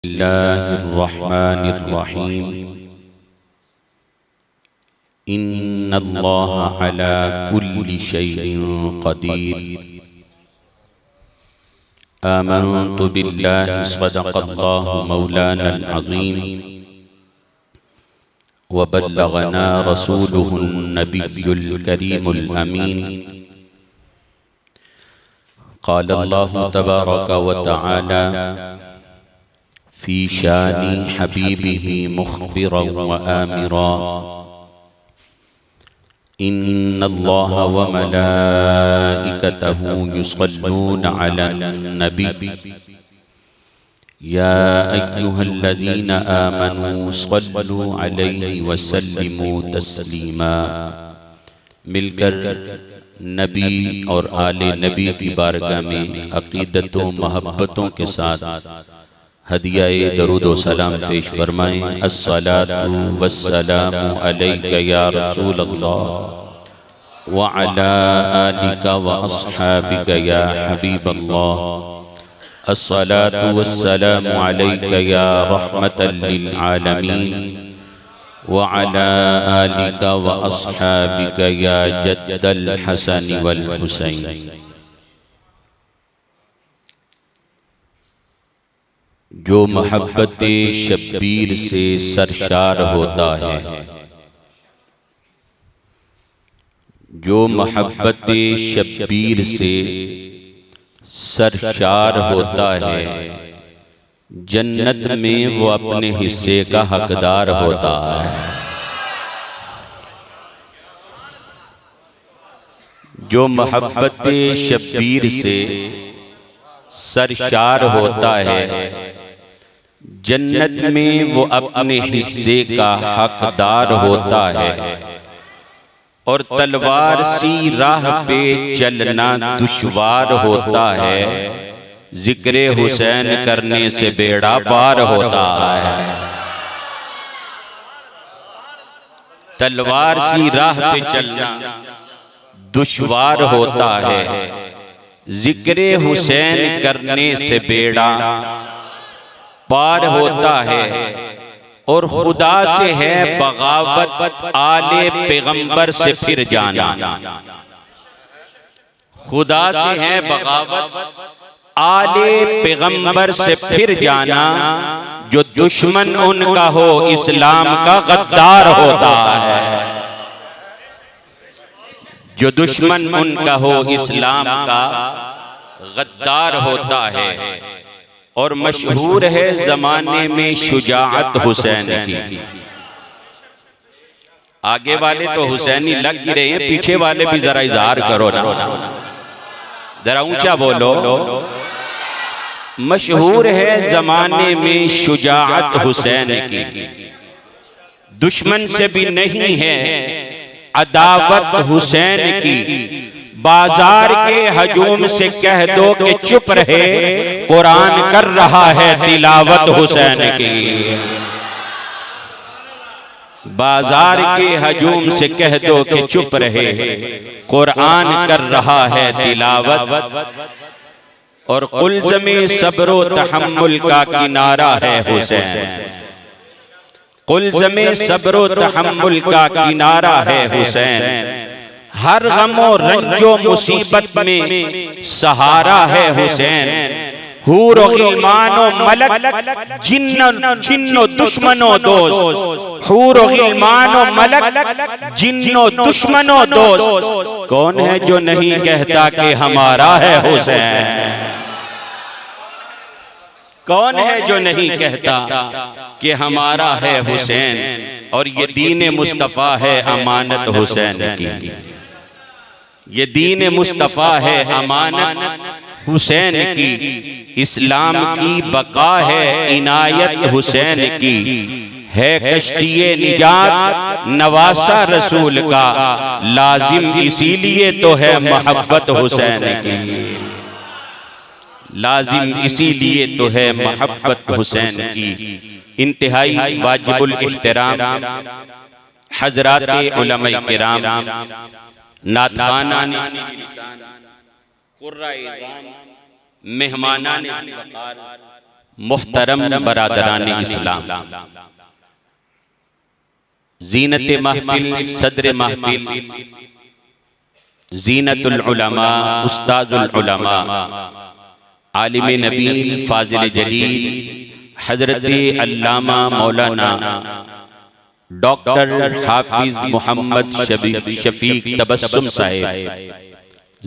बिस्मिल्लाहिर्रहमानिर्रहीम। इन्नल्लाह अला कुल्लि शैइन क़दीर। आमन्तु बिल्लाहि सदक़ल्लाहु मौलानल अज़ीम व बल्लगना रसूलुहुन नबियुल करीमुल अमीन। क़ालल्लाहु तबारक व तआला फ़ी शानी हबीबिही मुख़बिरन व आमिरा। इन्नल्लाह व मलाइकतहु युसल्लून अलन नबी या अय्युहल्लज़ीना आमनू सल्लू अलैहि व सल्लिमू तस्लीमा। मिलकर नबी और आले नबी की बारगाह में अक़ीदतों मोहब्बतों के साथ हदियाए दरूद व सलाम पेश फरमाएं। अस्सलातु वस्सलामु अलैका या रसूलल्लाह व अला आलिका व अस्हाबिका या हबीबल्लाह। अस्सलातु वस्सलामु अलैका या रहमतल लिल आलमीन व अला आलिका व अस्हाबिका या जद्दल हसन वल हुसैन। जो मोहब्बत शब्बीर से सरशार होता है, जो मोहब्बत शब्बीर से सरशार होता है, जन्नत में वो अपने हिस्से का हकदार होता है। जो मोहब्बत शब्बीर से सरशार होता है, जन्नत में वो अपने हिस्से का हकदार होता है। और तलवार सी राह पे चलना दुश्वार होता है, जिक्रे हुसैन करने से बेड़ा पार होता है। तलवार सी राह पे चलना दुश्वार होता है, जिक्रे हुसैन करने से बेड़ा पार होता है। और खुदा से है बगावत आले पैगंबर से फिर जाना। खुदा से है बगावत आले पैगंबर से फिर जाना। जो दुश्मन उनका हो इस्लाम का गद्दार होता है। जो दुश्मन उनका हो इस्लाम का गद्दार होता है। और मशहूर है जमाने में शुजाअत हुसैन की। आगे वाले तो हुसैनी लग ही रहे हैं, पीछे वाले भी जरा इजहार करो ना, जरा ऊंचा बोलो। मशहूर है जमाने में शुजाअत हुसैन की। दुश्मन से भी नहीं है अदावत हुसैन की। बाजार के हजूम से कह दो कि चुप रहे, कुरान कर रहा है तिलावत हुसैन की। बाजार के हजूम से कह दो कि चुप रहे, कुरान कर रहा है तिलावत। और कुलज़मे सब्र व तहम्मुल का किनारा है हुसैन। कुलज़मे सब्र व तहम्मुल का किनारा है हुसैन। हर गमो रंजो मुसीबत में सहारा है हुसैन। हूर व गिलमानो मलक जिन्नो दुश्मनो दोस्त। हूर व गिलमानो मलक जिन्नो दुश्मनो दोस्त। कौन है जो नहीं कहता कि हमारा है हुसैन? कौन है जो नहीं कहता कि हमारा है हुसैन? और ये दीन मुस्तफ़ा है अमानत हुसैन की। ये दीन मुस्तफ़ा है अमानत हुसैन की। इस्लाम की बका है इनायत हुसैन की। है कश्तिए निजात नवासा रसूल का, लाजिम इसीलिए तो है मोहब्बत हुसैन की। लाजिम इसीलिए तो है मोहब्बत हुसैन की। इंतहाई वाजिबुल इहतराम हजरात उलमा किराम, नातखानान मेहमानान मुहतरम बरादरान इस्लाम, ज़ीनत महफिल, सदर महफिल, ज़ीनतुल उलमा, उस्ताजुल उलमा, आलिम नबील, फाजिल जलील, हजरत अल्लामा मौलाना डॉक्टर हाफिज मोहम्मद शफीक तबस्सुम साहिब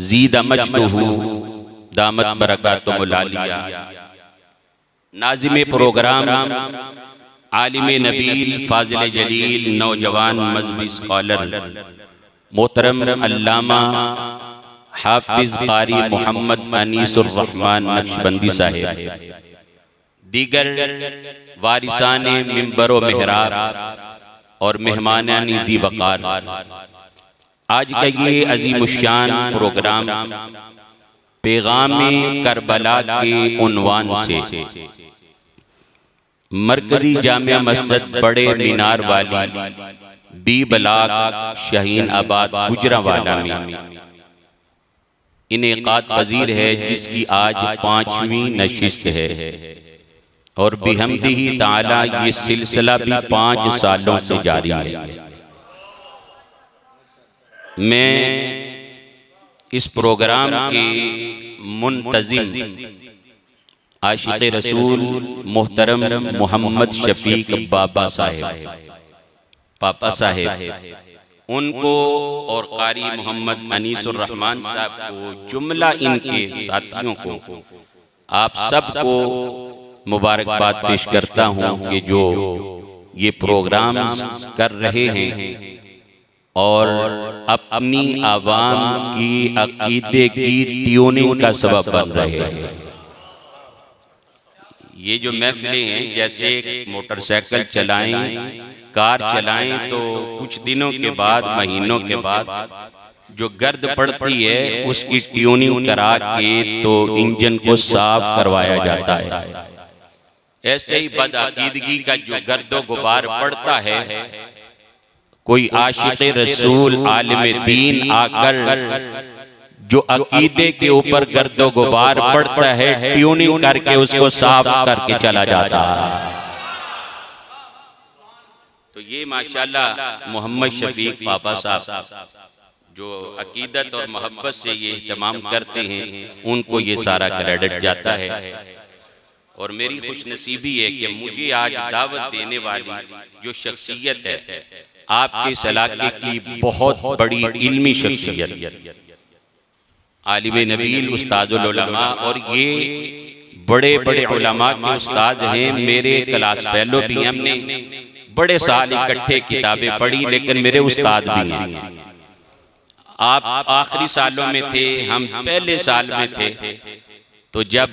ज़ीद मजदहू दामत बरकातुहुल आलिया, नाज़िम प्रोग्राम, आलिम नबील, फाजिल जलील, नौजवान मज़हबी स्कॉलर मोहतरम अल्लामा हाफिज कारी मोहम्मद अनीसुर रहमान नक्शबंदी साहिब, दीगर वारिसान मिंबर व मेहराब और मेहमानानी ज़ी वक़ार, आज का ये अज़ीमुश्शान प्रोग्राम पैगाम करबला के उन्वान से मरकजी जामिया मस्जिद बड़े मीनार वाली बी बलाक शाहीन आबाद गुजरांवाला में इनेकात पजीर है, जिसकी आज 5वीं नशिस्त है और बिहम्दिही ताला ये सिलसिला भी 5 सालों से जारी है। मैं इस प्रोग्राम के मुंतज़िम आशिक़े रसूल मोहतरम मोहम्मद शफीक बाबा साहिब, पापा साहिब, उनको और कारी मोहम्मद अनीसुर रहमान साहब को, जुमला इनके साथियों को, आप सबको मुबारकबाद पेश करता हूँ कि जो ये प्रोग्राम कर रहे हैं और अपनी आवाम की अकीदे की ट्यूनिंग का सबब बन रहे हैं। ये जो महफिलें हैं, जैसे मोटरसाइकिल चलाएं, कार चलाएं, तो कुछ दिनों के बाद, महीनों के बाद जो गर्द पड़ती है उसकी ट्यूनिंग करा के तो इंजन को साफ करवाया जाता है। ऐसे ही बदअकीदगी का जो गर्दो गुबार पड़ता है, कोई आशिक़े रसूल आलिम दीन आकर जो अकीदे के ऊपर गर्दो गुबार पड़ता है, ट्यूनिंग करके उसको साफ करके चला जाता है। तो ये माशाल्लाह मोहम्मद शफीक पापा साहब जो अकीदत और मोहब्बत से ये इहतमाम करते हैं, उनको ये सारा क्रेडिट जाता है। और मेरी खुशनसीबी है कि मुझे आज दावत देने वाली जो शख्सियत है, आपके इलाके की बहुत बड़ी इल्मी शख्सियत, आलिम नबील, उस्ताजुल उलमा, और ये बड़े बड़े उलमा के उस्ताद हैं, मेरे क्लास फेलो भी। हमने बड़े साल इकट्ठे किताबें पढ़ी, लेकिन मेरे उस्ताद भी हैं। आप आखिरी सालों में थे, हम पहले साल में थे। तो जब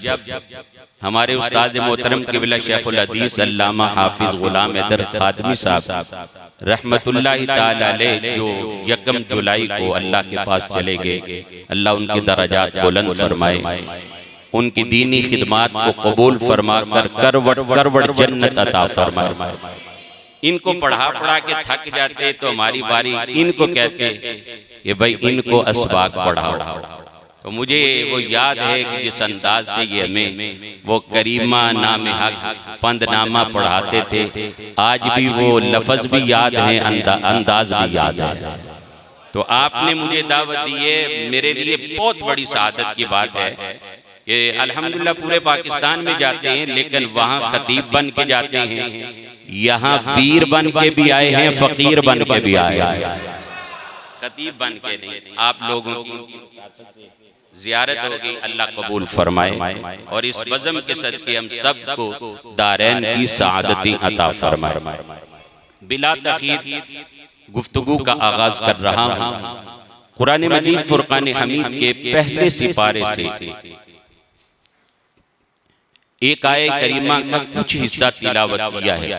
हमारे उस्ताद मोहतरम क़िबला शेखुल हदीस अल्लामा हाफिज गुलाम हैदर खादमी साहब रहमतुल्लाहि ताला अलैह, जो 1 जुलाई को अल्लाह के पास चले गए, अल्लाह उनके दर्जात बुलंद फरमाए, उनकी दीनी खिदमात को कबूल फरमा कर करवट जन्नत अता फरमाए। इनको पढ़ा पढ़ा के थक जाते तो हमारी बारी इनको कहते कि भाई इनको अस्बाक पढ़ाओ। तो मुझे वो याद है कि जिस अंदाज से ये हमें वो करीमा नाम हक पंदनामा पढ़ाते थे, आज भी वो लफ्ज़ भी याद है, अंदाज भी याद है। तो आपने मुझे दावत दी है, मेरे लिए बहुत बड़ी सआदत की बात है कि अल्हम्दुलिल्लाह पूरे पाकिस्तान में जाते हैं, लेकिन वहाँ खतीब बन के जाते हैं, यहाँ वीर बन के भी आए हैं, फ़कीर बन के भी आए हैं, खतीब बन के नहीं। आप लोगों की ज़ियारत होगी, अल्लाह कबूल फरमाए और इस बज़म के सदक़े हम सबको दारैन की सआदतें अता फरमाए। बिला तख़ीर गुफ्तगू का आगाज़ कर रहा हूँ कुरान मजीद फुरक़ान हमीद के पहले सिपारे से एक आयत करीमा का कुछ हिस्सा तिलावत किया है।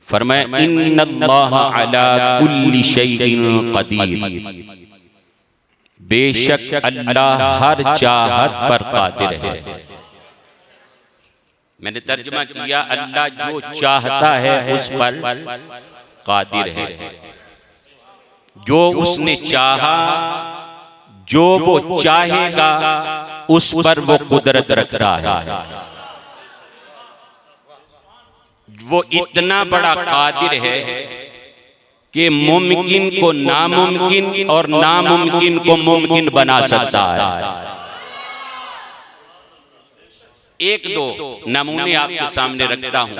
फरमाया इन्नल्लाह अला कुल्लि शैइन क़दीर, बेशक अल्लाह हर चाहत पर कादिर है। मैंने तर्जुमा किया, अल्लाह जो चाहता है उस पर कादिर है, जो उसने चाहा, जो वो चाहेगा उस पर वो कुदरत रखता है। वो इतना बड़ा कादिर है कि मुमकिन को नामुमकिन और नामुमकिन को मुमकिन बना सकता है। एक दो नमूने आपके सामने रखता हूं।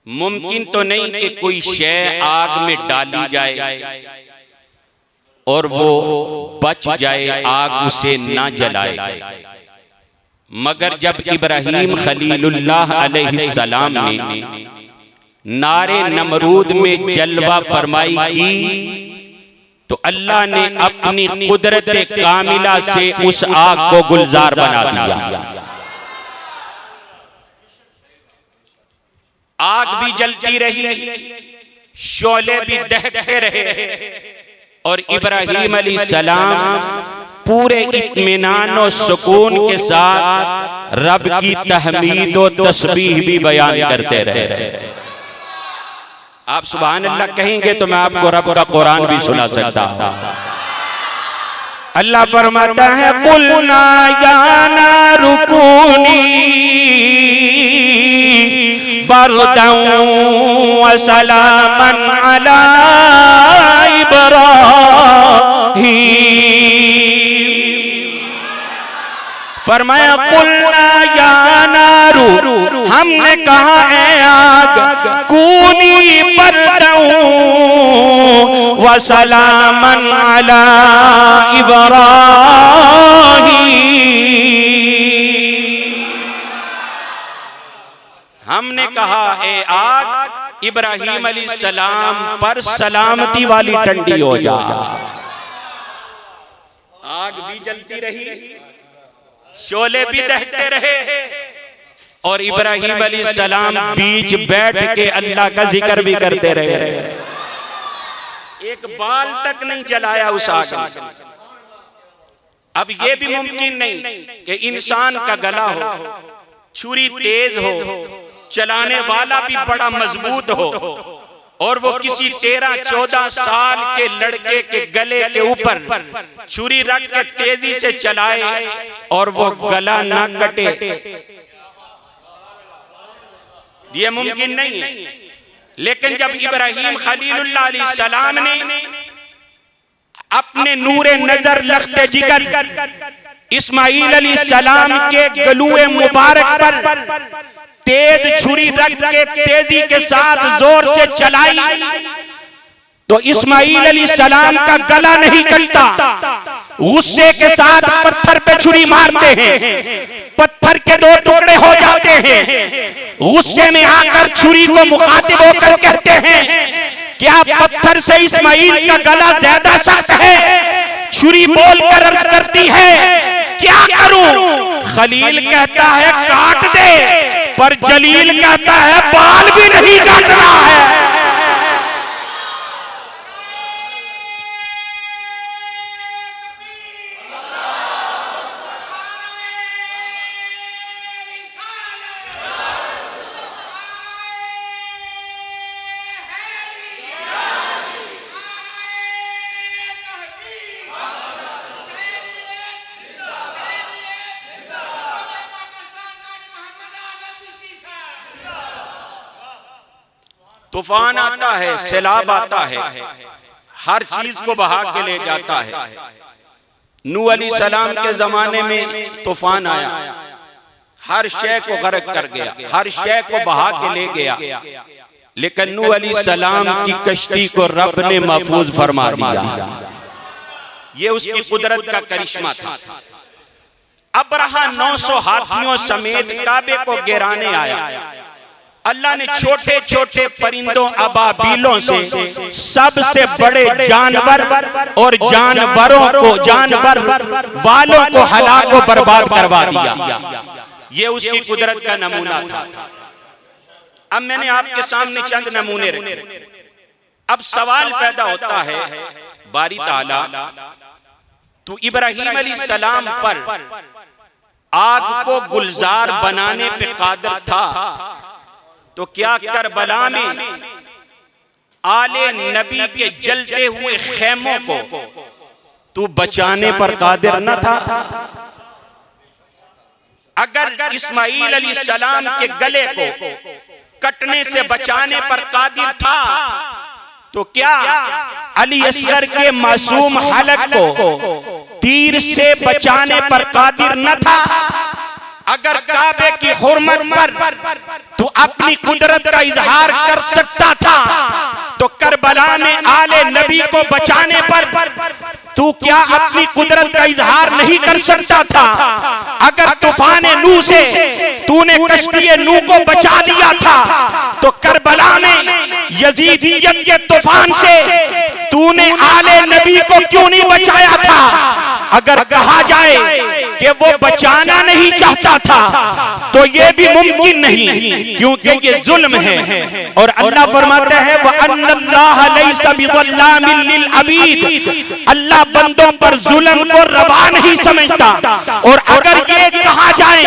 मुमकिन तो नहीं कि कोई शय आग में डाली जाए और वो बच जाए, आग उसे ना जलाए, मगर जब इब्राहीम खलीलुल्लाह अलैहिस्सलाम ने नारे नमरूद में जलवा फरमाई की तो अल्लाह ने अपनी कुदरत कामिला से उस आग को गुलजार बना दिया। आग भी जलती रही, शोले भी दहकते रहे और इब्राहीम अलैहिस्सलाम पूरे इत्मीनान और सुकून के साथ रब की तहमीद और तस्बीह भी बयान करते रहे। आप सुभान अल्लाह कहेंगे तो मैं आपको रब का कुरान भी सुना सकता हूं। अल्लाह फरमाता है कुलना या नारु कूनी बरदन व सलामन अला इब्राहीम। फरमाया कुलना या नारू, हमने कहा है आग, कूनी बरदन व सलामन अला इब्राहीम। हमने कहा है आग इब्राहीम अलैहिस्सलाम पर सलामती वाली ठंडी हो जा। आग भी जलती रही, शोले भी दहते रहे और इब्राहीम अलैहिस्सलाम बीच बैठ के अल्लाह का जिक्र भी करते रहे। एक बाल तक नहीं जलाया उस आग में। अब ये भी मुमकिन नहीं कि इंसान का गला हो, छुरी तेज हो, चलाने वाला भी बड़ा मजबूत हो और वो किसी 13-14 साल के लड़के के गले के ऊपर छुरी रख के तेजी से चलाए और वो गला ना कटे। ये मुमकिन नहीं है। लेकिन जब इब्राहीम खलीलुल्लाह अलैहिस्सलाम ने अपने नूरे नजर लख्ते जिगर इस्माईल अलैहिस्सलाम के गलुए मुबारक पर तेज छुरी रख के तेजी के साथ जोर से चलाई तो इस्माईल अलैहिस्सलाम का गला नहीं कटता। गुस्से के साथ पत्थर पे छुरी मारते हैं, पत्थर के 2 टुकड़े हो जाते हैं। गुस्से में आकर छुरी को मुखातिब होकर कहते हैं क्या पत्थर से इस्माईल का गला ज्यादा सख्त है? छुरी बोलकर अर्ज करती है क्या करूं? खलील कहता है काट दे, पर जलील कहता है बाल भी नहीं काटना है। तूफान आता है, सैलाब आता है, हर चीज को बहा के ले जाता है। नूह अलैहिस्सलाम के जमाने में तूफान आया, हर शय को गर्क कर गया, हर शय को बहा के ले गया, लेकिन नूह अलैहिस्सलाम की कश्ती को रब ने महफूज फरमा दिया। ये उसकी कुदरत का करिश्मा था। अब्रहा 900 हाथियों समेत काबे को गिराने आया। अल्लाह ने छोटे छोटे परिंदों अबाबीलों से सबसे बड़े जानवर और जानवरों को, जानवर वालों को हलाक और बर्बाद करवा दिया। ये उसकी कुदरत का नमूना था। अब मैंने आपके सामने चंद नमूने रखे। अब सवाल पैदा होता है बारी ताला तो इब्राहीम अलैहिस्सलाम पर आग को गुलजार बनाने पे कादिर था, तो क्या करबला में आले नबी के जलते हुए खेमों को तू बचाने पर कादिर न था? अगर इस्माईल अलैहिस्सलाम के गले को कटने से बचाने पर कादिर था, तो क्या अली असगर के मासूम हलक को तीर से बचाने पर कादिर न था? अगर काबे की हुर्मत पर तू अपनी कुदरत का इजहार कर सकता था, तो करबला में आले नबी को बचाने पर तू क्या अपनी कुदरत का इजहार नहीं कर सकता था? अगर तूफान नू से तूने कश्ती नू को बचा दिया था, तो करबला में यजीदियत के तूफान से तूने आले नबी को क्यों नहीं बचाया था? अगर कहा जाए कि वो बचाना नहीं चाहता था, तो ये भी मुमकिन नहीं, क्योंकि ये जुल्म है। और अल्लाह फरमाता है व अन्नल्लाह लैसा बिज़ल्लामिल लिल अबीद, अल्लाह बंदों पर जुल्म को रवा नहीं समझता। और अगर ये कहा जाए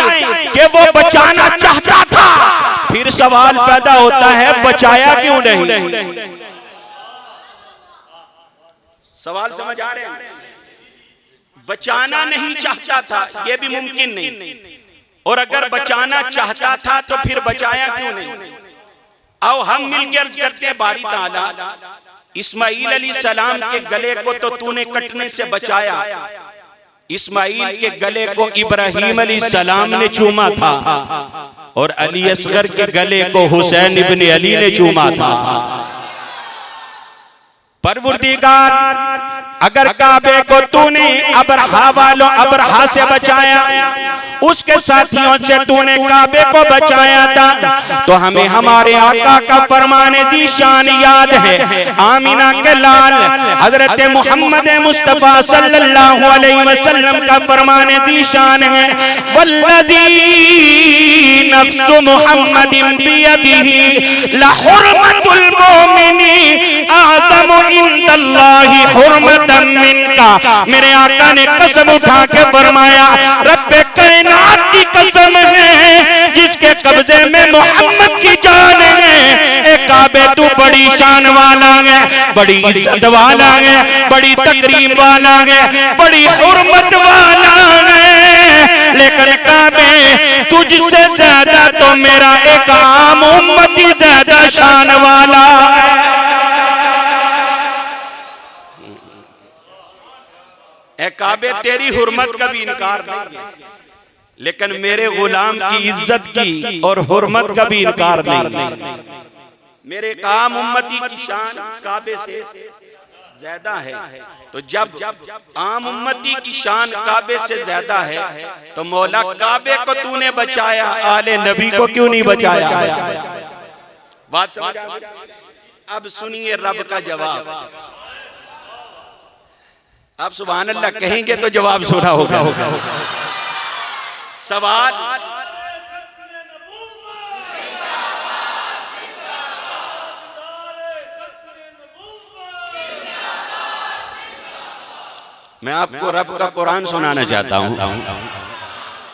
कि वो बचाना चाहता था, फिर सवाल पैदा होता है बचाया क्यों नहीं? सवाल समझ आ रहे हैं? बचाना नहीं चाहता था, यह भी मुमकिन नहीं। और अगर बचाना चाहता था तो फिर बचाया क्यों नहीं? आओ हम मिलकर अर्ज करते हैं, बारी ताला इस्माइल अलैहिस्सलाम के गले को तो तूने कटने से बचाया। इस्माइल के गले को इब्राहीम अलैहिस्सलाम ने चूमा था, और अली असगर के गले को हुसैन इब्न अली ने चूमा था। परवरदिगार, अगर काबे को तूने अबरहा वालों अबरहा से बचाया, उसके साथियों से तूने काबे को बचाया था, तो हमें हमारे आका का फरमाने दी शान याद है। आमीना के लाल हजरत मोहम्मद मुस्तफा सल्लल्लाहु अलैहि वसल्लम का फरमाने दी शान है, वल्लज़ी नफ्सु मुहम्मदिन बियदिही लहुर्मतुल मोमिनी आज़मु इंदल्लाहि हुर्मतन मिनका। मेरे आका ने कसम उठा के फरमाया, रब्बे कायनात की कसम है जिसके कब्जे में मोहम्मद की जान है, ए काबे तू बड़ी शान वाला है, बड़ी इज्जत वाला है, बड़ी तकरीम वाला है, बड़ी हुर्मत वाला है। लेकिन काबे तुझसे ज्यादा तो मेरा एक आम उम्मती ज्यादा शान वाला है। ए काबे तेरी हुर्मत का भी इनकार नहीं है, लेकिन मेरे गुलाम की इज्जत की और हुर्मत का भी इनकार नहीं। मेरे काम उम्मती की शान काबे से ज्यादा है, तो जब आम उम्मती की शान काबे से ज्यादा है, तो मौला काबे को तूने बचाया, आले नबी को क्यों नहीं बचाया? बात समझ? अब सुनिए रब का जवाब। आप सुभान अल्लाह कहेंगे तो जवाब सुना होगा। सवाल, मैं आपको रब का कुरान सुनाना चाहता हूँ।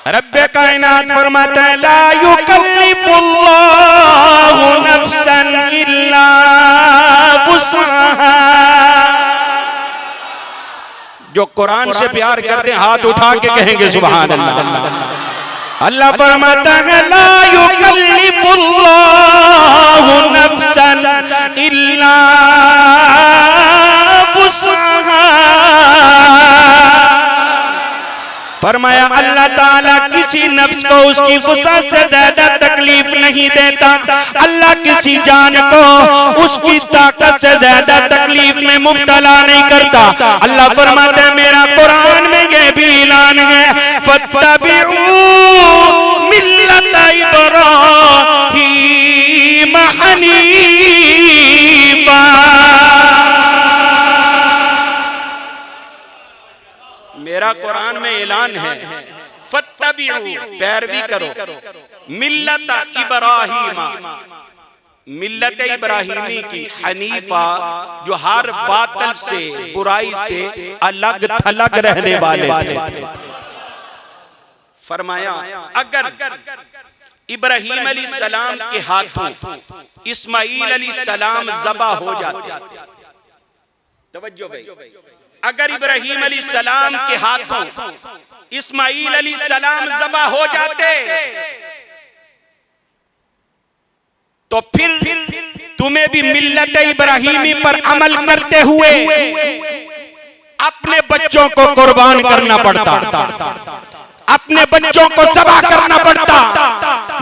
रब्बे कायनात फरमाता है, ला युकल्लिफुल्लाहु नफ्सन इल्ला वुसअहा। जो कुरान से प्यार करते हैं हाथ उठा के कहेंगे सुभान अल्लाह। अल्लाह फरमाता है, ला युकल्लिफुल्लाहु नफ्सन इल्ला वुसअहा। फरमाया अल्लाह ताला किसी नफ्स को उसकी वुसअत से ज्यादा तकलीफ नहीं देता। अल्लाह किसी जान को उसकी ताकत से ज्यादा तकलीफ में मुब्तला नहीं करता। अल्लाह फरमाता है, मेरा कुरान में यह भी ऐलान है, फत्तबिऊ मिल्लत इब्राहीम हनीफा। मेरा कुरान में ऐलान है, फत्तबिऊ पैरवी करो, मिल्लत इब्राहीम, मिल्लत इब्राहीमी की, हनीफा जो हर बातिल से बुराई से अलग थलग रहने वाले थे। फरमाया अगर इब्राहीम अलैहिस्सलाम के हाथों इस्माईल अलैहिस्सलाम ज़बा हो जाते, तवज्जो भाई, अगर इब्राहीम अलैहिस्सलाम के हाथों इस्माईल अलैहिस्सलाम ज़बा हो जाते, तो तो फिर तुम्हें भी मिल्लत इब्राहिमी पर अमल करते हुए अपने बच्चों को कुर्बान करना पड़ता, अपने बच्चों को ज़बह करना पड़ता।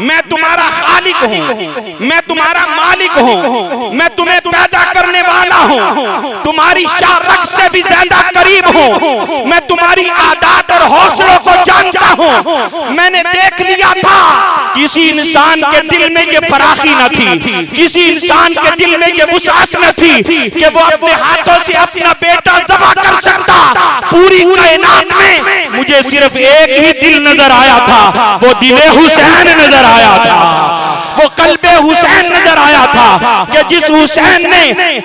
मैं तुम्हारा खालिक हूँ, मैं तुम्हारा मालिक हूँ, मैं तुम्हें पैदा करने वाला हूँ, तुम्हारी शारक से भी ज्यादा करीब हूँ, मैं तुम्हारी आदत और हौसलों को जानता हूँ। मैंने देख लिया था किसी इंसान के दिल में ये फराखी न थी, किसी इंसान के दिल में ये वुसाअत न थी कि वो अपने हाथों से अपना बेटा ज़बह कर सकता। पूरी कायनात में मुझे सिर्फ एक ही दिल नजर आया था, वो दिले हुसैन नजर आया था, वो कल्बे हुसैन नजर आया था कि जिस हुसैन ने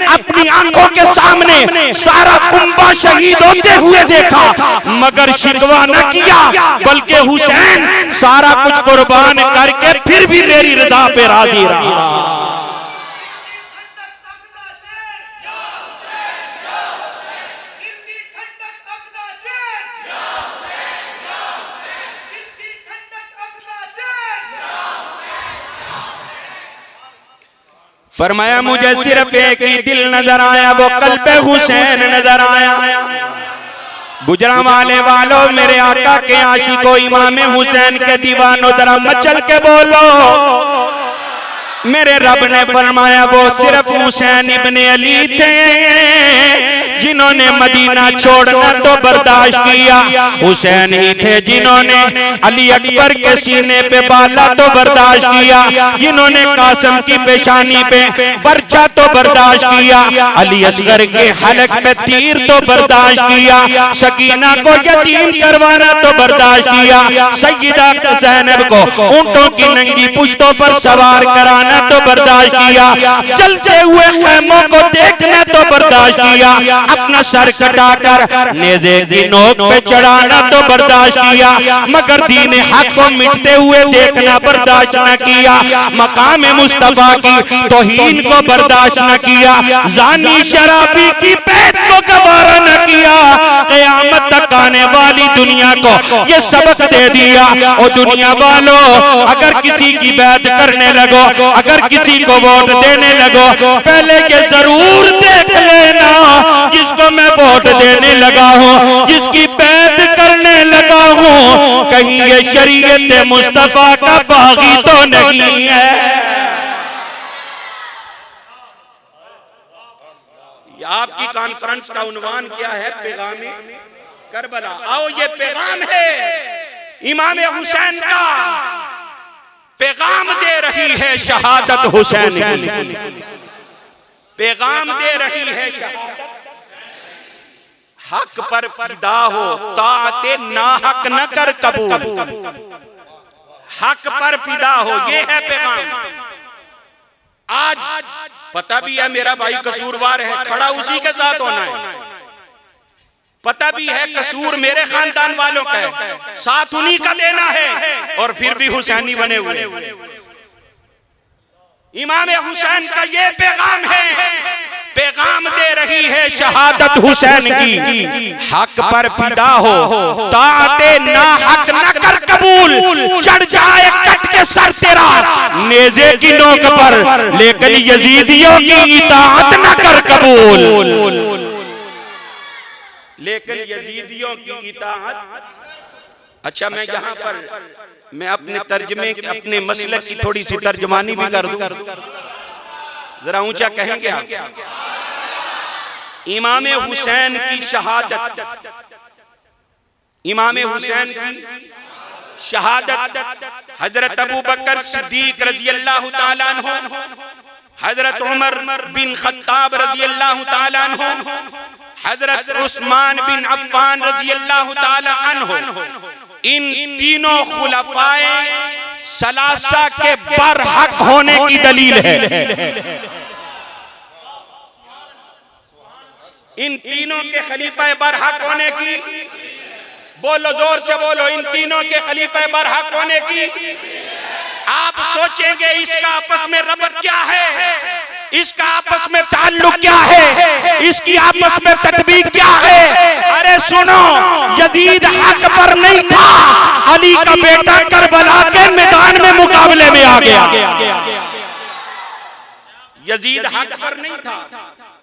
अपनी आंखों के सामने सारा कुंबा शहीद होते हुए देखा मगर शिकवा न किया, बल्कि हुसैन सारा कुछ कुर्बान करके फिर भी मेरी रजा पे राजी रहा। फरमाया मुझे सिर्फ एक ही दिल नजर आया, वो कल्बे हुसैन नजर आया। गुजरांवाले वालों, मेरे आका के आशिकों, इमाम हुसैन के दीवानों, जरा मचल के बोलो। मेरे रब ने फरमाया वो सिर्फ हुसैन इब्ने अली थे जिन्होंने मदीना छोड़ना तो बर्दाश्त किया, हुसैन ही थे जिन्होंने अली अकबर के सीने पे बाला तो बर्दाश्त किया, जिन्होंने कासिम की पेशानी पे बर्छा तो बर्दाश्त किया, अली असगर के हलक में तीर तो बर्दाश्त किया, सकीना को यतीम करवाना तो बर्दाश्त किया, सैयदा ज़ैनब को ऊंटों की नंगी पुश्तों पर सवार कराना तो बर्दाश्त किया, चलते हुए खैमों को देखना तो बर्दाश्त किया, अपना सर कटाकर नेज़े की नोक पे चढ़ाना तो बर्दाश्त किया, मगर दीन हक को मिटते हुए देखना बर्दाश्त न किया, मकाम मुस्तफा की तौहीन को बर्दाश्त न किया, जानी शराबी की बैत को गवारा न किया, क़यामत तक आने वाली दुनिया को ये सबक दे दिया। और दुनिया वालों, अगर किसी की बैत करने लगो, अगर किसी को वोट देने लगो, पहले ये जरूर देख लेना जिसको मैं वोट देने लगा हूँ, जिसकी बैत करने लगा हूँ, कहीं ये शरीयत मुस्तफा का बागी तो नहीं है। आपकी कॉन्फ्रेंस का उन्वान क्या है? पैगाम करबला। आओ, ये पैगाम है इमाम हुसैन का, पैगाम दे रही है शहादत हुसैन की, पैगाम दे रही है शहादत। हक पर फिदा हो, ताते ना हक न कर कबूल, हक पर फिदा हो, ये है पैगाम। आज पता भी है मेरा भाई कसूरवार है, खड़ा उसी के साथ होना है, पता भी है कसूर मेरे खानदान वालों का है, साथ उन्हीं का देना है, और फिर भी हुसैनी बने हुए। इमाम हुसैन का ये पैगाम है, पैगाम दे रही है शहादत हुसैन की, हक पर फिदा हो, ताते ना हक न कर कबूल, चढ़ जाए कट के सर तेरा नेज़े की नोक पर, लेकिन यजीदियों की इताअत न कर कबूल, लेकिन यजीदियों की इताअत। अच्छा, मैं यहाँ पर मैं अपने तर्जमे, अपने मसलक की थोड़ी सी तर्जमानी भी कर दूं, जरा ऊंचा कहेंगे आप। इमाम हुसैन की शहादत, इमाम हुसैन की शहादत हजरत अबू बकर सिद्दीक रजी अल्लाह ताला अन्हु, हजरत उमर बिन खत्ताब रजी अल्लाह ताला अन्हु, हजरत उस्मान बिन अफ़्फ़ान रजी अल्लाह ताला अन्हु, इन तीनों खुलफाए सलासा के बरहक होने की दलील है। इन तीनों के खलीफा बरहक होने की, बोलो जोर से बोलो, इन तीनों के खलीफा बरहक होने की। आप सोचेंगे इसका आपस में रबत क्या है, इसका आपस में ताल्लुक क्या है, इसकी आपस में तदबीर क्या है? अरे सुनो, यजीद हक पर नहीं था, अली का बेटा करबला के मैदान में मुकाबले में आ गया। यजीद हक पर नहीं था,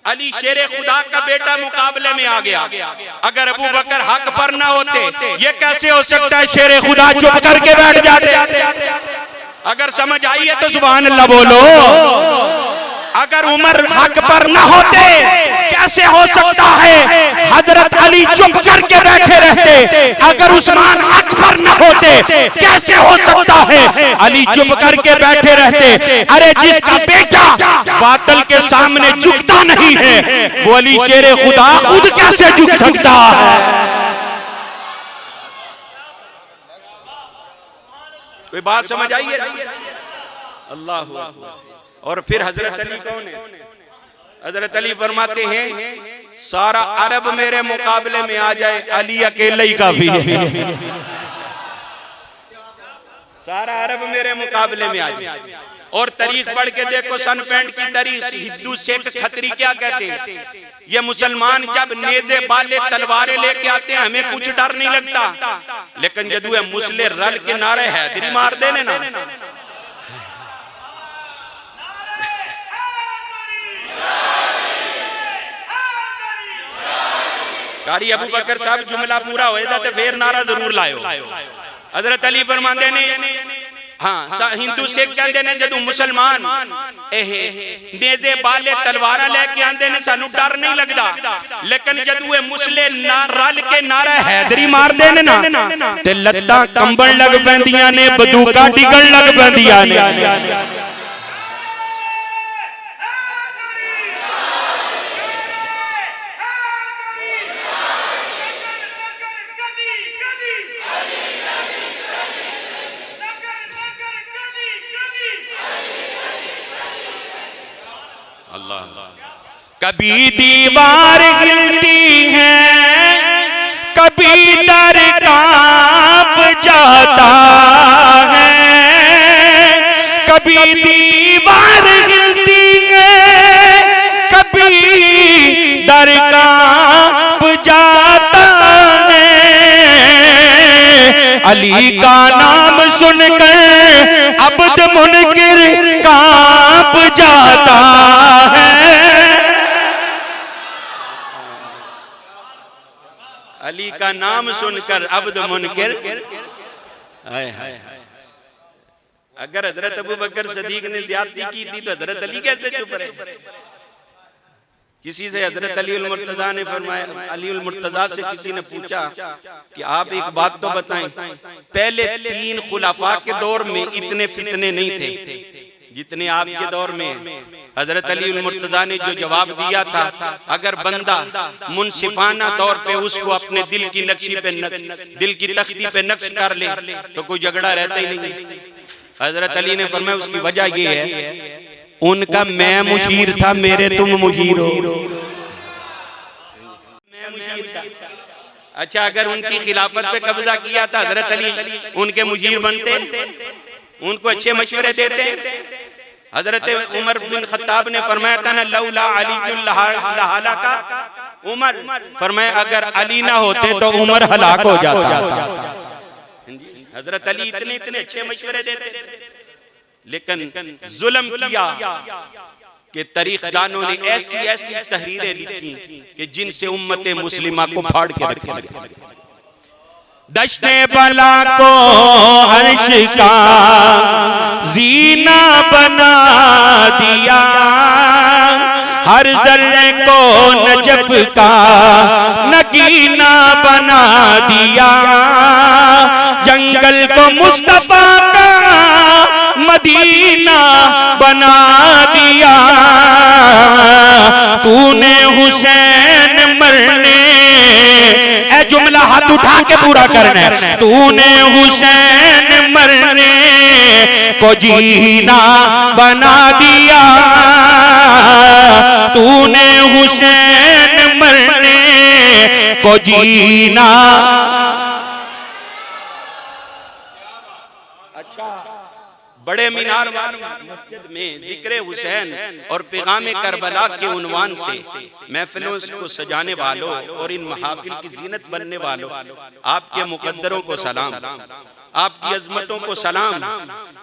अली शेर खुदा का बेटा मुकाबले में आ गया। अगर अबू बकर हक पर ना होते, ये कैसे हो सकता है शेर खुदा चुप करके बैठ जाते? अगर समझ आई है तो सुभान अल्लाह बोलो। अगर उमर हक पर ना होते, कैसे हो सकता है हजरत अली चुप करके बैठे रहते? अगर उस्मान हक पर ना होते, कैसे हो सकता है अली चुप करके बैठे रहते? अरे जिसका बेटा बातिल के सामने झुकता नहीं है, वो अली शेर खुदा खुद कैसे झुक सकता है? कोई बात समझ आई है? अल्लाह। और फिर हजरत अली कौन है? हजरत अली फरमाते हैं सारा अरब मेरे मुकाबले में आ जाए, अली अकेले ही काफी है। सारा अरब मेरे मुकाबले में आ जाए। और तारीख पढ़ के देखो, सन पैंट की तारीख, हिंदू सिख खत्री क्या कहते हैं? ये मुसलमान जब नेज़े बाले तलवारें लेके आते हैं हमें कुछ डर नहीं लगता, लेकिन जदू है मुसले रल के नारे हैदरी मार देने ना, कारी अबू बकर साहब जुमला पूरा होएगा तो फिर नारा जरूर लायो। हजरत अली फरमाते ने, हाँ हिंदू सिख कहते ने जदू मुसलमान नेज़े बाले तलवारा लेके आंदे ने सानू डर नहीं लगदा, लेकिन जदू ये मुसले ना रल के नारा हैदरी मार देने ना ते लत्तां कंबण लग पैंदियां ने, बंदूकां डिगण लग पैंदियां ने। कभी दीवार हिलती है, कभी दर कांप जाता है, कभी दीवार हिलती है, कभी दर कांप जाता है। अली का नाम सुनकर अब्द मुनकिर कांप जाता है। अली का नाम सुनकर अब्द मुनकिर। अगर हजरत अबू बकर सदीक ने ज्यादती की थी तो हजरत अली कैसे चुप रहे? किसी से हजरत अली उल मुर्तजा ने फरमाया, अली उल मुर्तजा से किसी ने पूछा कि आप एक बात तो बताएं, पहले 3 खुलाफा के दौर में इतने फितने नहीं थे जितने आपके दौर में। हजरत अली उल मुर्तजा ने जो जवाब दिया था, अगर बंदा मुनसिफाना तौर पे उसको अपने दिल की नक्शी पे दिल की तख्ती पे नक्श कर ले तो कोई झगड़ा रहता ही नहीं। हजरत अली ने फरमाया उसकी वजह ये है, उनका मैं मुशीर था, मेरे तुम मुशीर हो। मैं मुशीर था। अच्छा, अगर उनकी खिलाफत पे कब्जा किया था हजरत अली उनके मुशीर बनते, उनको अच्छे मशवरे देते। हजरत उमर बिन खत्ताब ने फरमाया था ना, लौला अली लहाला का उमर, फरमाया अगर अली ना होते तो उमर हलाक हो जाता। हजरत अली इतने इतने अच्छे मशवरे देते, लेकिन जुल्म किया कि तारीखदानों ने ऐसी ऐसी तहरीरें लिखी कि जिनसे उम्मत मुस्लिमा को फाड़ के रखा। दश्ते बला को अर्श का जीना बना दिया, हर जर्रे को नजफ का नगीना बना दिया, जंगल को मुस्तफा का मदीना बना दिया। तूने हुसैन मरने, ए जुमला हाथ उठा के पूरा करना है, तूने हुसैन मरने को जीना बना दिया, तूने हुसैन मरने को जीना। बड़े मीनार वाली मस्जिद में जिक्र हुसैन और पैगाम करबला के उन्वान से महफिलों को सजाने वालों और इन महफिल की जीनत बनने वालों, आपके मुकद्दरों को सलाम, आपकी अजमतों को सलाम।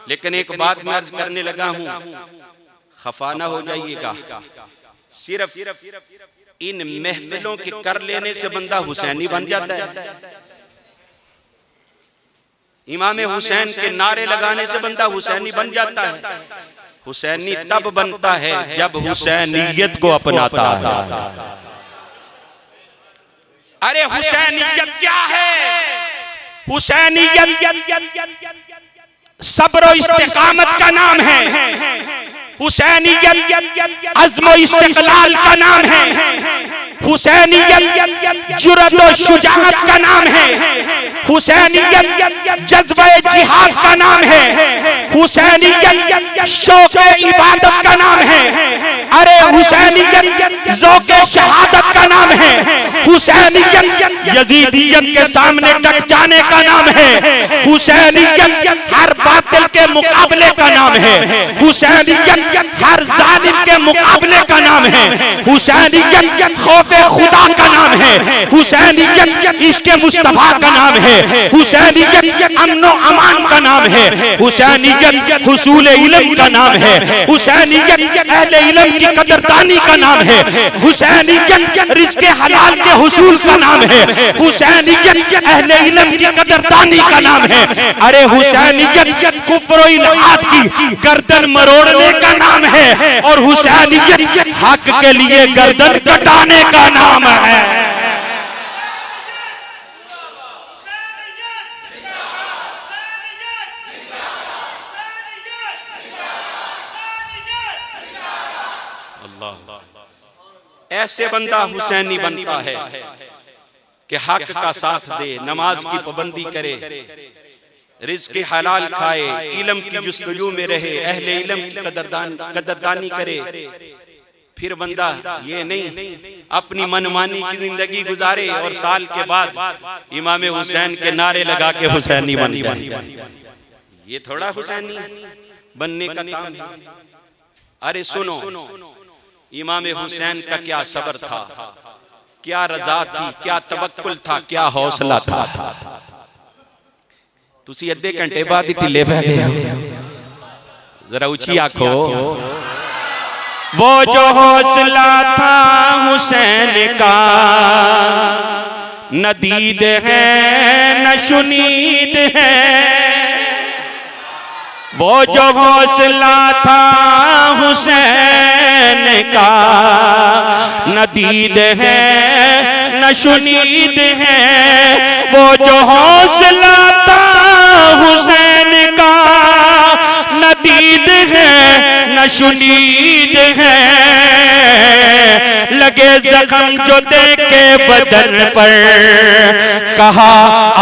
लेकिन एक बात मैं अर्ज करने लगा हूँ, खफा ना हो जाइएगा, सिर्फ इन महफिलों के कर लेने से बंदा हुसैनी बन जाता है। इमाम हुसैन के नारे लगाने से बंदा हुसैनी बन जाता है। हुसैनी तब बनता है जब हुसैनियत को अपनाता है। अरे हुसैनियत क्या है? हुसैनियत सब्र और इस्तिकामत का नाम है। हुसैनियत अज़्म और इस्तिक़लाल का नाम है। हुसैनियत जुर्रत और शुजाअत का नाम है। हुसैनियत जज्बे जिहाद का नाम है। हुसैनियत शौक़े इबादत का नाम है। अरे हुसैनियत ज़ौक़े शहादत का नाम है। हुसैनियत यजीदियत के सामने डट जाने का नाम है। हुसैनियत हर बातिल के मुकाबले का नाम है। हुसैनियत हर जालिम के मुकाबले का नाम है। हुसैनियत खौफे खुदा का नाम है। हुसैनियत इश्क़े मुस्तफा का नाम है। हुसैनियत अमनो अमान का नाम है। हुसैनियत हुसूल इल्म का नाम है। हुसैनियत अहले इल्म की कदरदानी का नाम है। हुसैनियत रिज़्क़े हलाल के हुसूल का नाम है। हुसैनियत अहले इल्म की कदरदानी का नाम है। अरे हुसैनियत कुफ्र और इल्हाद की गर्दन मरोड़ने का नाम है। और हुसैनियत हक के लिए गर्दन कटाने का नाम है। ऐसे बंदा हुसैनी बनता है कि हक का साथ दे, नमाज की पाबंदी करे, रिज़्क़ हलाल खाए, इल्म की जुस्तजू में रहे, अहले इल्म की कदरदानी करे। फिर बंदा ये नहीं अपनी मनमानी की जिंदगी गुजारे और साल के बाद इमाम हुसैन के नारे लगा के हुसैनी बन जाए। ये थोड़ा हुसैनी बनने का काम है। अरे सुनो, इमाम हुसैन का क्या सब्र था, क्या रजा थी, क्या तवक्कुल था, क्या हौसला था। तुसी अद्धे घंटे बाद ही ढिले पै गए, जरा ऊंची आंखो। वो जो हौसला था हुसैन का, न दीद है न शुनीद है। वो जो हौसला था हुसैन का, न दीद है न शुनीद है। वो जो हौसला था हुसैन का, न दीद है न शुनीद है। लगे जख्म जो देखे बदन पर, कहा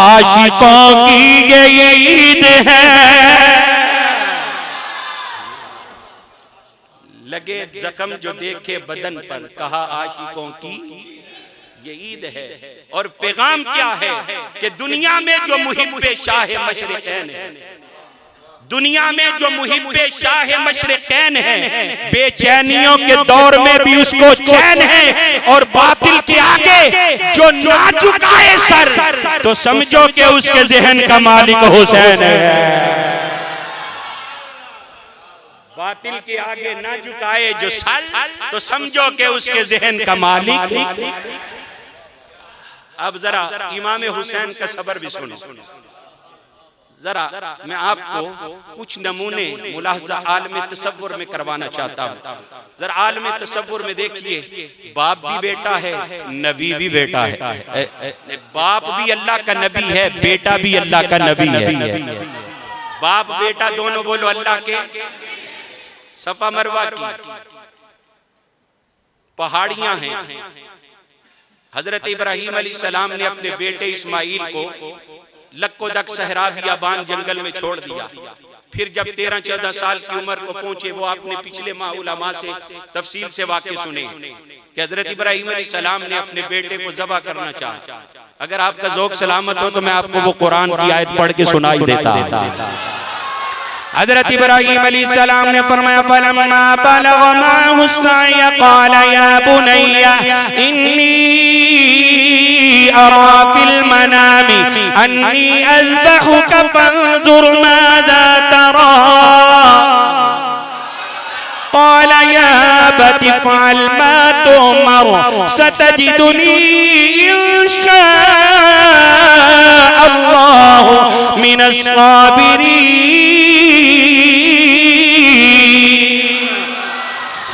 आशिकों की ये ईद है। लगे जख्म जो देखे बदन पर, कहा आशिकों की ये ईद है। और पैगाम क्या है कि दुनिया में जो मुहिब्बे शाह मशरिक़ैन है, दुनिया में जो मुहिब्बे शाह मशरिक़ैन है, बेचैनियों के दौर में भी उसको चैन है। और बातिल के आगे जो ना झुकाए सर, तो समझो कि उसके ज़हन का मालिक हुसैन है। बातिल के आगे ना झुकाए जो सर, तो समझो कि उसके ज़हन का मालिक। अब जरा इमाम हुसैन का सब्र भी सुनो। जरा मैं आपको कुछ नमूने मुलाहजा आलम तसव्वुर में करवाना चाहता हूँ। जरा आलम तसव्वुर में देखिए, बाप भी बेटा है, नबी भी बेटा है। बाप भी अल्लाह का नबी है, बेटा भी अल्लाह का नबी है। बाप बेटा दोनों बोलो अल्लाह के। सफा मरवा की पहाड़ियां हैं। हजरत इब्राहीम अलैहिस्सलाम ने अपने बेटे इस्माइल को लक्कोदक सहरा बियाबान जंगल में छोड़ दिया। फिर जब 13-14 साल की उम्र को पहुंचे, वो आपने पिछले माह उलमा से तफसील से वाक़े सुने कि हजरत इब्राहीम अलैहिस्सलाम ने अपने बेटे को ज़बह करना चाहा। अगर आपका ज़ौक़ सलामत हो तो मैं आपको वो कुरान की आयत पढ़ के सुनाई देता। हज़रत इब्राहीम अलैहिस्सलाम ने फरमाया, फलम्मा बलग़ माअहु सअय क़ाल या बुनय्या इन्नी अरा फिल मनामी अन्नी अज़बहुका फंज़ुर माज़ा तरा। क़ाल या अबति फ़अल मा तु'मर सतजिदुनी इंशाअल्लाह मिनस साबिरीन।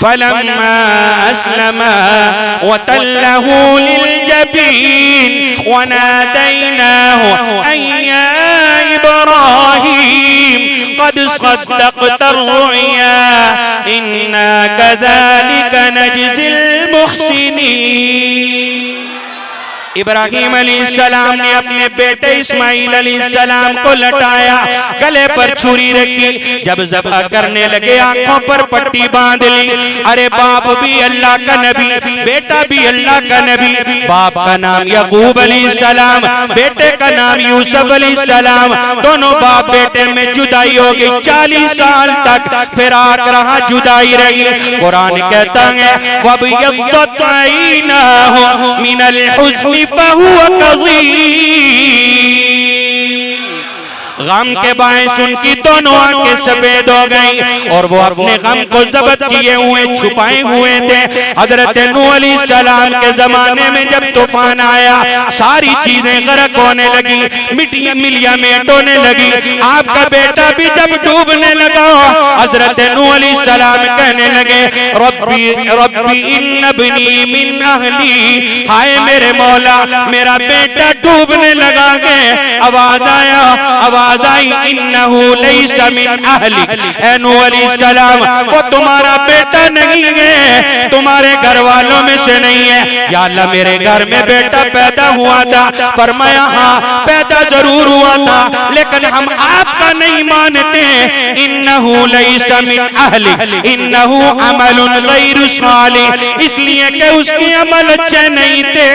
फलम्मा अस्लमा वतल्लहु लिलजबीन वनादैनाहु अय्या इब्राहीम क़द सद्दक़्त अर्रुया इन्ना कज़ालिक नजज़िल मुहसिनीन। इब्राहीम अलैहिस्सलाम ने अपने बेटे इस्माइल अलैहिस्सलाम को लटाया, गले पर छुरी रखी, जब ज़ब्ह करने लगे आंखों पर पट्टी बांध ली। अरे बाप भी अल्लाह का नबी, बेटा भी अल्लाह का नबी। बाप का नाम याकूब अलैहिस्सलाम, बेटे का नाम यूसुफ अलैहिस्सलाम। दोनों बाप बेटे में जुदाई हो गई, 40 साल तक फिराक रहा, जुदाई रही। कुरान कहता है वबियद्दत ऐनाहु मिनल हुज़्न फहुवा कज़ीम। गम के बायस उनकी दोनों आंखें सफेद हो गईं और वो अपने गम को जब्त किए हुए छुपाए हुए थे। हजरत नूह अलैहिस्सलाम के जमाने में जब तूफान आया, सारी चीजें गर्क होने लगी, मिट्टियां मिलियां मेट होने लगी। आपका बेटा भी जब डूबने लगा, हजरत नूह अलैहिस्सलाम कहने लगे रब्बी रब्बी इन्नबनी मिन अहली, हाय मेरे मौला मेरा बेटा डूबने लगा है। आवाज आया, आवाज आई इन्नहु लैसा मिन अहली, ऐ नूह अलैहिस्सलाम वो तुम्हारा बेटा नहीं है, तुम्हारे घर वालों में से नहीं है। या अल्लाह मेरे घर में बेटा पैदा हुआ था। फरमाया हाँ पैदा जरूर हुआ था, लेकिन हम आपका नहीं मानते। इन्नहु लैसा मिन अहली इन्नहु अमलुन गैरु सालिह, इसलिए कि उसके अमल अच्छे नहीं थे।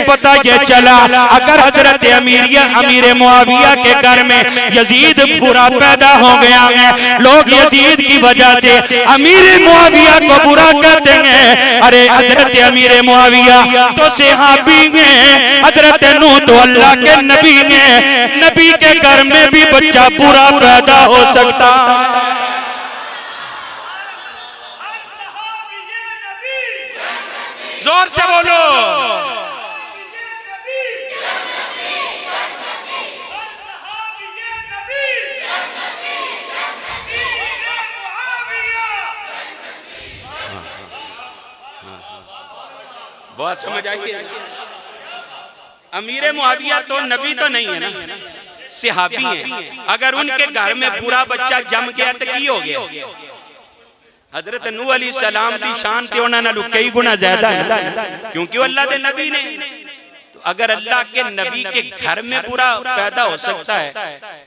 पता ये चला अगर हजरत अमीर मुआविया के घर में यजीद बुरा पैदा हो गया है, लोग यजीद की वजह से अमीर मुआविया को बुरा कहते हैं। अरे हजरत अमीर मुआविया तो सहाबी हैं, हजरत नूह तो अल्लाह के नबी हैं। नबी के घर में भी बच्चा बुरा पैदा हो सकता। जोर से बोलो बहुत समझ आई। अमीर मुआविया तो नबी तो नहीं है ना, सहाबी है। अगर उनके घर में पूरा बच्चा जम गया तो की हो गया। हजरत नूह अलैहिस्सलाम की शान ते उन्हां नालों कई गुना ज्यादा है, क्योंकि अल्लाह के नबी ने। तो अगर अल्लाह के नबी के घर में पूरा पैदा हो सकता है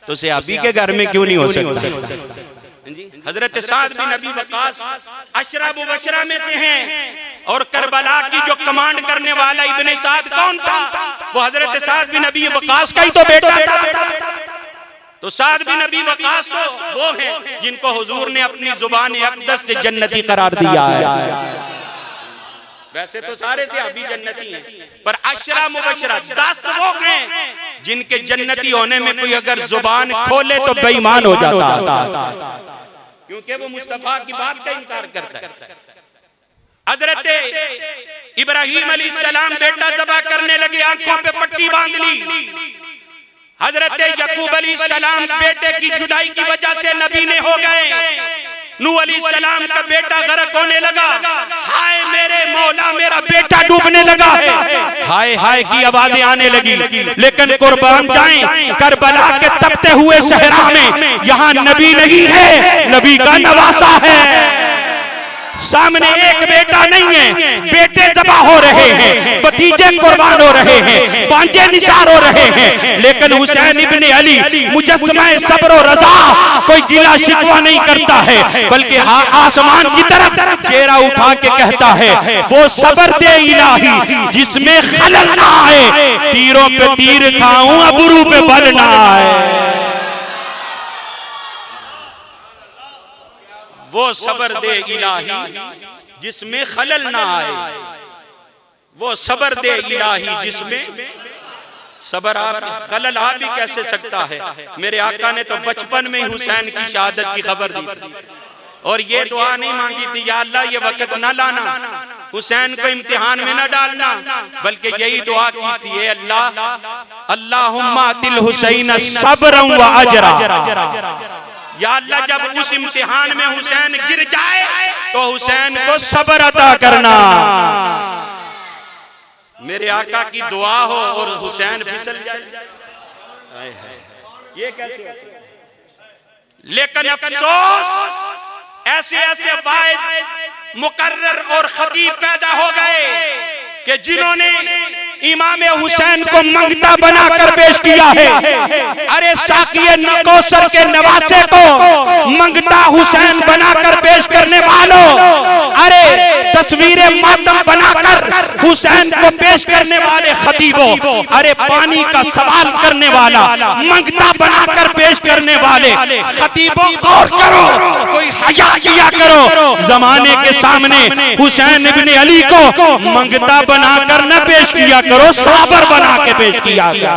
तो सहाबी के घर में क्यों नहीं हो सकता? हजरत साद बिन अबी वक्कास अशरा मुबशरा में से हैं, और करबला की जो कमांड करने वाला इब्ने साद कौन था? वो हजरत साद बिन अबी वक्कास का ही तो बेटा था। तो साद बिन अबी वक्कास तो वो हैं जिनको हुजूर ने अपनी जुबान अक़दस से जन्नती करार दिया है। वैसे तो सारे सहाबी जन्नती हैं, पर अशरा मुबशरा 10 वो हैं जिनके जन्नती होने में कोई अगर जुबान खोले तो बेईमान हो जाता, क्योंकि वो मुस्तफा की बात का इनकार करता है। हजरत इब्राहीम अलैहिस्सलाम बेटा ज़बह करने लगे, आंखों पे पट्टी बांध ली। हजरत याकूब अलैहिस्सलाम बेटे की जुदाई की वजह से नबी ने हो गए। नूह अलैहिस्सलाम का बेटा गरक होने लगा। हाय मेरे मौला मेरा बेटा डूबने लगा है, हाय हाय की आवाजें आने लगी। लेकिन कुर्बान जाएं करबला के तपते हुए सहरा में, यहाँ नबी नहीं है, नबी का नवासा है। सामने एक बेटा नहीं है, बेटे ज़बह हो रहे हैं, भतीजे कुर्बान हो रहे हैं, भांजे निसार हो रहे हैं, लेकिन हुसैन इब्ने अली मुजस्समा सब्र और रज़ा कोई गिला शिकवा नहीं करता है, बल्कि आसमान की तरफ चेहरा उठा के कहता है वो सब्र दे इलाही जिसमें खलल ना आए, तीरों पे तीर खाऊं अबरू पे बल ना आए। वो सबर दे इलाही जिसमें खलल ना आए, वो सबर दे इलाही जिसमें सबर आप खलल आ भी कैसे सकता है। मेरे आका ने तो बचपन में ही हुसैन की शहादत की खबर दी। और ये दुआ नहीं मांगी थी या अल्लाह ये वक्त न लाना, हुसैन को इम्तिहान में न डालना, बल्कि यही दुआ की थी, अल्लाह अल्लाहुम्मा तिल हुसैन सब्रन व अजरा, या अल्लाह जब उस इम्तिहान में हुसैन गिर जाए तो हुसैन को सब्र अता करना। मेरे आका की दुआ हो और हुसैन फिसल जाए, ये कैसे? लेकिन अफसोस ऐसे ऐसे वाइज मुकर्रर और खतीब पैदा हो गए कि जिन्होंने इमाम हुसैन को मंगता बनाकर पेश किया है। अरे साकिए नकोसर के नवासे को मंगता हुसैन बनाकर पेश करने वालों, अरे तस्वीरें मातम बनाकर हुसैन को पेश करने वाले खतीबों, अरे पानी का सवाल करने वाला मंगता बनाकर पेश करने वाले खतीबों, गौर करो, कोई हया किया करो। जमाने के सामने हुसैन इब्ने अली को मंगता बनाकर न पेश किया करो, साबर बना के पेश किया गया।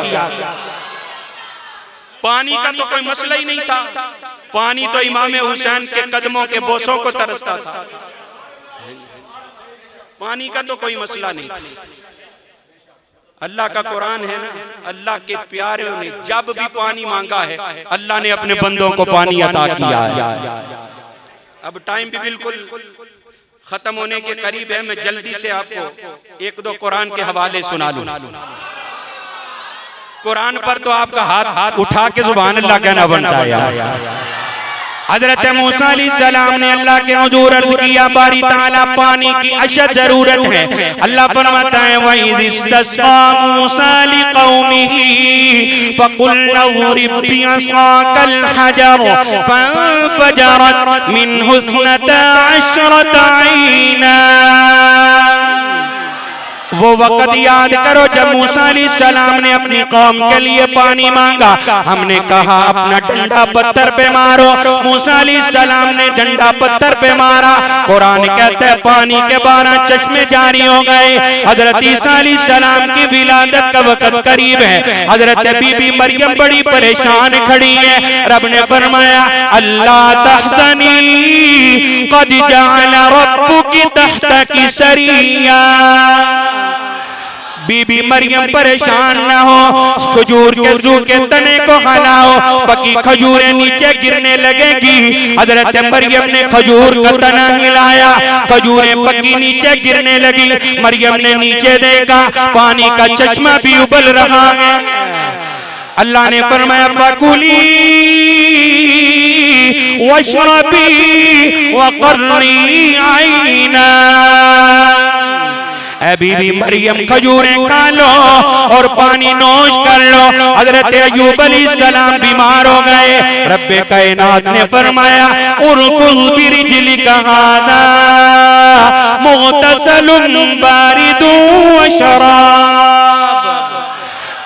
पानी का तो कोई मसला ही नहीं था, पानी तो इमाम हुसैन के कदमों के बोसों को तरसता था, पानी का तो कोई मसला नहीं। अल्लाह का कुरान है ना, अल्लाह के प्यारे ने जब भी पानी मांगा है अल्लाह ने अपने बंदों को पानी अता किया है। अब टाइम भी बिल्कुल खत्म होने के करीब है, मैं जल्दी से आपको एक दो कुरान के हवाले सुना लूं। कुरान पर तो आपका हाथ उठा के सुभान अल्लाह कहना बनता है यार। हजरत मूसा अलैहिस्सलाम ने अल्लाह के हुजूर अर्ज़ किया, बारी ताला पानी की अशद जरूरत है। अल्लाह फरमाता है, वइज़ इस्तस्क़ा मूसा लिक़ौमिही फ़क़ुल्ना उज़रिब बिअसाकल हजर फ़अन्फ़जरत मिन्हु इस्नता अशरता ऐना। वो वक़्त याद करो जब मूसा अलैहिस्सलाम ने अपनी कौम के लिए पानी मांगा। हमने कहा अपना डंडा पत्थर पे मारो, मूसा अलैहिस्सलाम ने डंडा पत्थर पे मारा। कुरान कहता है पानी के 12 चश्मे जारी हो गए। हजरत ईसा अलैहिस्सलाम की विलादत का वक़्त करीब है। हजरत बीबी मरियम बड़ी परेशान खड़ी है। रब ने फरमाया, अल्लाह तहज़नी क़द जअल रब्बुकी तहतकी सरिया। बीबी मरियम परेशान न हो, खजूर के सूखे तने को हलाओ, पकी खजूरें नीचे गिरने लगेगी। हजरत मरियम ने खजूर का तना हिलाया, खजूरें पकी नीचे गिरने लगी। मरियम ने नीचे देखा, पानी का चश्मा भी उबल रहा है। अल्लाह ने फरमाया, फकुली वशरबी वक़र्री आइना। बीबी मरियम खजूरें खा लो और पानी नोश कर लो। हजरत अय्यूब अलैहिस्सलाम बीमार हो गए। रब्बे कायनात ने फरमाया, उरकुज़ बिरिजलिका हाज़ा मुग़तसलुन बारिदुन व शराब।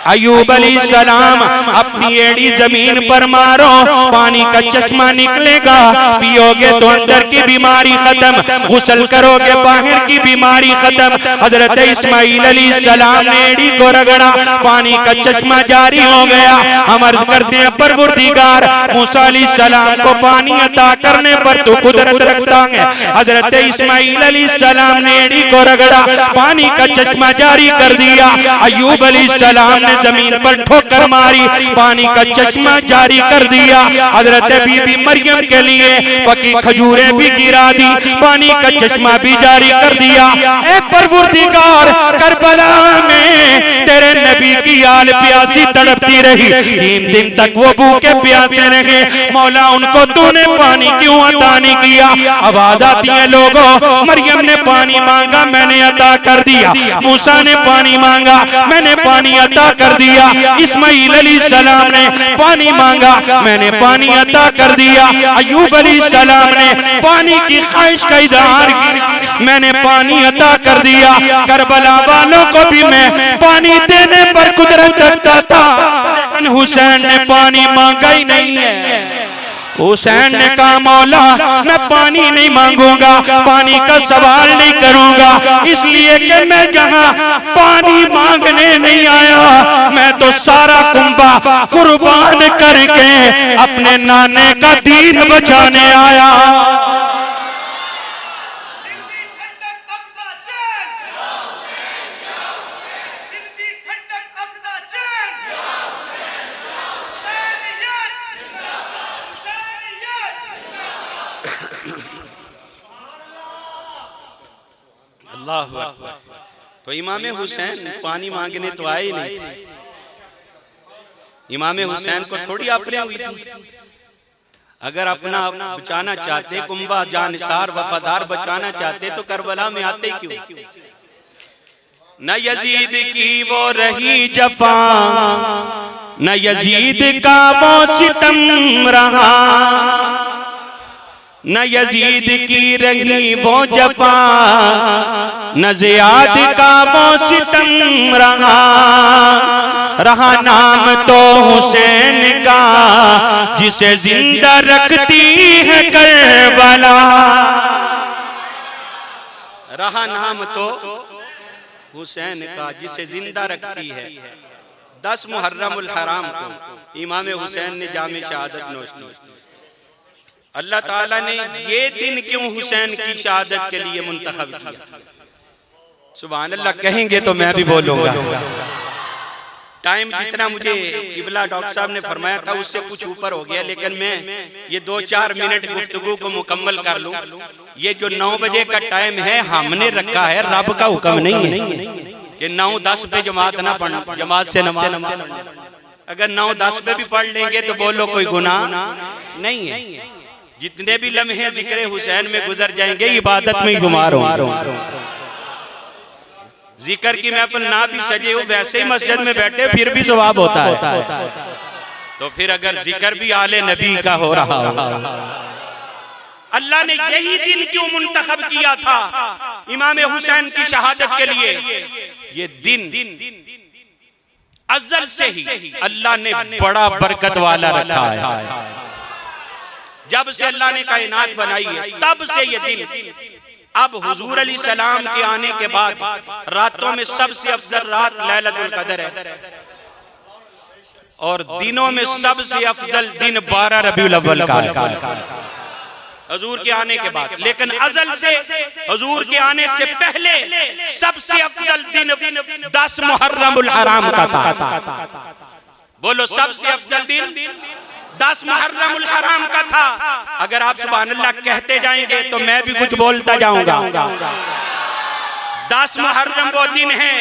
अय्यूब अलैहिस्सलाम अपनी एड़ी जमीन पर मारो, पानी का चश्मा निकलेगा, पियोगे तो अंदर की बीमारी खत्म, गुस्ल करोगे बाहर की बीमारी खत्म। हजरत इस्माइल अलैहिस्सलाम ने एड़ी को रगड़ा, पानी का चश्मा जारी हो गया। हम अर्ज़ करते हैं, परवरदिगार मूसा अलैहिस्सलाम को पानी अता करने पर तो कुदरत रखता है। हजरत इस्माइल अलैहिस्सलाम ने एड़ी को रगड़ा, पानी का चश्मा जारी कर दिया। अय्यूब अलैहिस्सलाम ने जमीन पर ठोकर मारी, पानी का चश्मा जारी कर दिया। हजरत बीबी मरियम के लिए पकी खजूरें भी गिरा दी, पानी का चश्मा भी जारी कर दिया। ऐ परवरदिगार, करबला में तेरे नबी की आल प्यासी तड़पती रही, 3 दिन तक वो भूखे प्यासे रहे। मौला उनको तूने पानी क्यों अता नहीं किया? आवाज आती है, लोगों, मरियम ने पानी मांगा, मैंने अता कर दिया। मूसा ने पानी मांगा, मैंने पानी अता कर दिया। इस्माइल अलैहिस्सलाम ने पानी मांगा, मैंने पानी अता कर दिया। अय्यूब अलैहिस्सलाम ने पानी की ख्वाहिश का इजहार किया, मैंने पानी अता कर दिया। करबला वालों को भी मैं पानी देने पर कुदरत रखता था, लेकिन हुसैन ने पानी मांगा ही नहीं है। हुसैन ने कहा, मौला मैं पानी नहीं मांगूंगा, पानी का सवाल नहीं करूंगा, इसलिए कि मैं यहाँ पानी मांगने नहीं आया, मैं तो सारा कुंबा कुर्बान करके अपने नाने का दीन बचाने आया। अल्लाहु अकबर। तो इमाम हुसैन पानी मांगने तो आए नहीं, इमाम हुसैन को थोड़ी आफरीन हुई थी। अगर अपना बचाना चाहते, कुंबा जानिसार वफादार बचाना चाहते तो करबला में आते क्यों? न यजीद की वो रही जफा, न यजीद का वो सितम रहा, न यजीद की रही वो जफा, न ज़ियाद का वो सितम रहा। रहा नाम तो हुसैन का जिसे जिंदा रखती है करबला। रहा नाम तो हुसैन का जिसे जिंदा रखती है। 10 मुहर्रमुल हराम को इमाम हुसैन ने जामे शहादत नोश की। अल्लाह ताला ने ये दिन क्यों हुसैन की शहादत के लिए मुंतखब किया? सुभान अल्लाह कहेंगे तो मैं भी बोलूंगा। टाइम जितना मुझे किबला डॉक्टर साहब ने फरमाया था उससे कुछ ऊपर हो गया, लेकिन मैं ये 2-4 मिनट गुफ्तगू को मुकम्मल कर लूं। ये जो 9 बजे का टाइम है हमने रखा है, रब का हुक्म नहीं है कि 9-10 पे जमात ना पढ़ना, जमात से नमाज। अगर 9-10 पे भी पढ़ लेंगे तो बोलो कोई गुनाह नहीं है। जितने भी लम्हे जिक्र हुसैन में गुजर जाएंगे इबादत में शुमार होंगे। जिक्र की महफिल ना भी सजे हो, वैसे ही मस्जिद में बैठे फिर भी सवाब होता है। तो फिर अगर जिक्र भी आले नबी का हो रहा हो, अल्लाह ने यही दिन क्यों मुंतखब किया था इमाम हुसैन की शहादत के लिए? ये दिन अज़ल से ही अल्लाह ने बड़ा बरकत वाला रखा है। जब से अल्लाह ने कायनात बनाई है तब से ये दिन। अब हुजूर अली सलाम के आने के बाद रातों में सबसे अफजल रात लैलतुल कदर है, और दिनों में सबसे अफजल दिन 12 रबीउल अव्वल का है हुजूर के आने के बाद। लेकिन अज़ल से हुजूर के आने से पहले सबसे अफजल दिन 10 मुहर्रमुल हराम का था। बोलो सबसे अफजल दिन 10 मुहर्रमुल हराम का था। अगर आप सुभान अल्लाह कहते जाएंगे तो मैं भी कुछ बोलता जाऊंगा। 10 मुहर्रम वो दिन है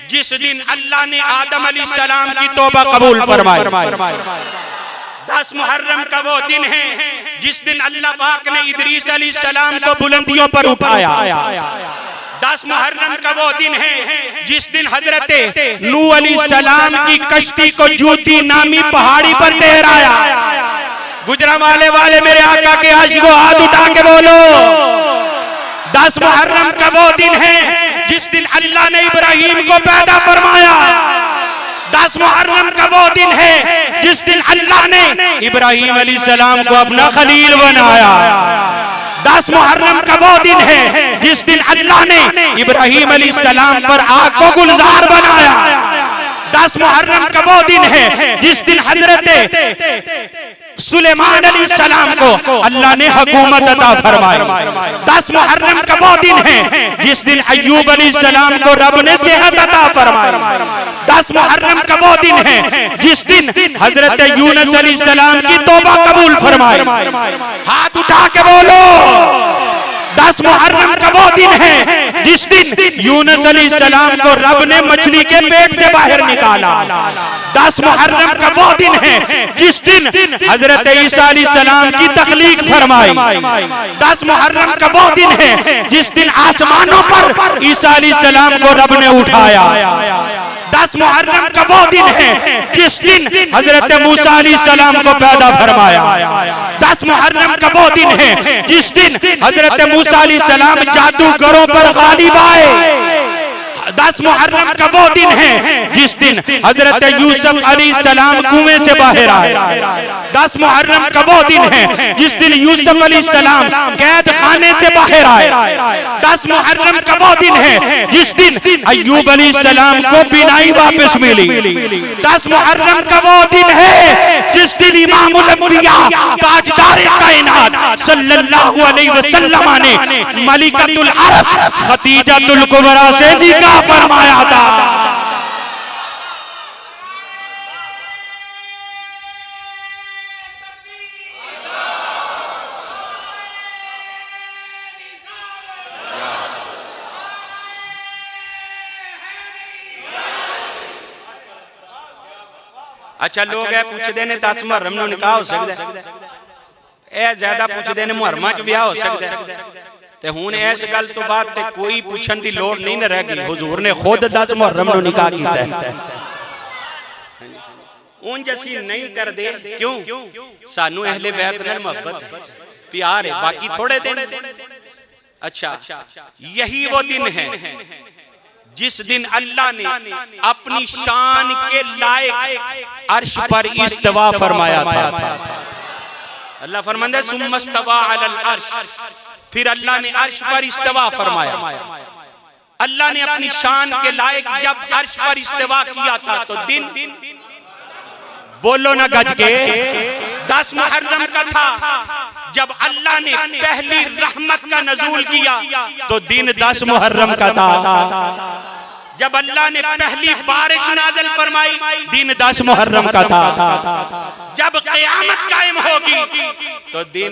जिस दिन अल्लाह ने आदम अलैहिस्सलाम की तौबा कबूल फरमाई। 10 मुहर्रम का वो दिन है जिस दिन अल्लाह पाक ने इदरीस अलैहिस्सलाम को बुलंदियों पर उठाया। 10 मुहर्रम का वो दिन है जिस दिन हजरत नूह अलैहिस्सलाम की कश्ती को जूती नामी पहाड़ी पर तैराया। गुजरांवाले वाले मेरे आका के आशिकों हाथ उठा के बोलो। 10 मुहर्रम का वो दिन है जिस दिन अल्लाह ने इब्राहिम को पैदा फरमाया। 10 मुहर्रम का वो दिन है जिस दिन अल्लाह ने इब्राहिम अलैहिस्सलाम को अपना खलील बनाया। 10 मुहर्रम का वो दिन है जिस दिन अल्लाह ने इब्राहिम अलैहिस्सलाम पर आग को गुलजार बनाया। 10 मुहर्रम का वो दिन है जिस दिन हजरत सुलेमान अलैहिस्सलाम को अल्लाह ने हुकूमत अता फरमाई। 10 मुहर्रम का वो दिन है जिस दिन अय्यूब अलैहिस्सलाम को रब ने सेहत अता फरमाई। 10 मुहर्रम का वो दिन है जिस दिन हजरत यूनुस अलैहिस्सलाम की तौबा कबूल फरमाई। हाथ उठा के बोलो। 10 मुहर्रम का वो दिन है जिस दिन यूनुस अलैहिस्सलाम को रब ने मछली के पेट से बाहर निकाला। 10 मुहर्रम का वो दिन है जिस दिन हजरत ईसा अलैहिस्सलाम की तख्लीक फरमाई। 10 मुहर्रम का वो दिन है जिस दिन आसमानों पर ईसा अलैहिस्सलाम को रब ने उठाया। 10 मुहर्रम का वो दिन है जिस दिन हजरत मूसा अलैहिस्सलाम को पैदा फरमाया। 10 मुहर्रम का वो दिन है जिस दिन हजरत मूसा अलैहिस्सलाम जादूगरों पर गालिब आए। 10 मुहर्रम का वो दिन है जिस दिन हजरत यूसुफ अलैहिस्सलाम कुएं से बाहर आए। 10 मुहर्रम का वो दिन है जिस दिन यूसुफ अलैहिस्सलाम कैद खाने से बाहर आए। 10 मुहर्रम का वो दिन है जिस दिन अय्यूब अलैहिस्सलाम को बीनाई वापस मिली। 10 मुहर्रम का वो दिन है जिस दिन इमामुल अंबिया ताजदार कायनात सल्लल्लाहु अलैहि वसल्लम ने मलिकतुल अरब खदीजतुल कुबरा से निकाह फरमाया था। अच्छा लोग है पूछ देने 10 मुहर्रम नु निकाह हो सकदा ए ज्यादा पूछ देने मुहर्रमा च ब्याह हो सकदा ते हुन इस गल तो बाद ते कोई पूछन दी लोड़ नहीं न रह गई। हुजूर ने खुद 10 मुहर्रम नु निकाह कीता है। उन जैसी नहीं कर दे क्यों सानू अहले बैत नाल मोहब्बत है प्यार है बाकी थोड़े दिन। अच्छा यही वो दिन है जिस दिन अल्लाह ने अपनी शान के लायक अर्श पर इस्तिवा फरमाया था। अल्लाह फरमाता है सुम्मस्तवा अलल अर्श, फिर अल्लाह ने अर्श पर इस्तिवा फरमाया। अल्लाह ने अपनी शान के लायक जब अर्श पर इस्तिवा किया था तो दिन बोलो ना गज के 10 मुहर्रम का था। जब अल्लाह ने पहली रहमत का नज़ूल किया तो दिन 10 मुहर्रम का था। जब अल्लाह ने पहली बारिश नाज़िल फरमाई दिन 10 मुहर्रम का था। जब क़यामत कायम होगी तो दिन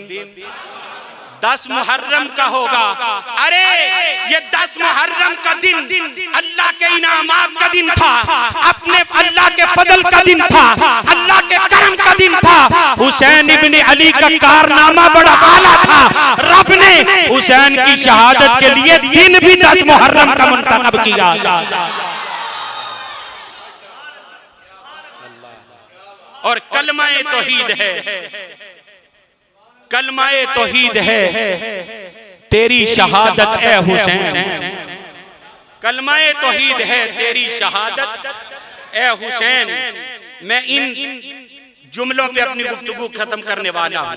10 मुहर्रम का होगा। अरे ये 10 मुहर्रम का दिन अल्लाह के इनामात का दिन था, अपने अल्लाह के फजल का दिन था, अल्लाह के करम का दिन था। हुसैन इब्न अली का कारनामा बड़ा आला था। रब ने हुसैन की शहादत के लिए दिन भी 10 मुहर्रम का मुंतखब किया। और कलमाए तौहीद है, कलमाए तौहीद है तेरी शहादत ए हुसैन। कलमाए तौहीद है तेरी शहादत ए हुसैन। मैं इन जुमलों पे अपनी गुफ्तगू खत्म करने वाला हूं।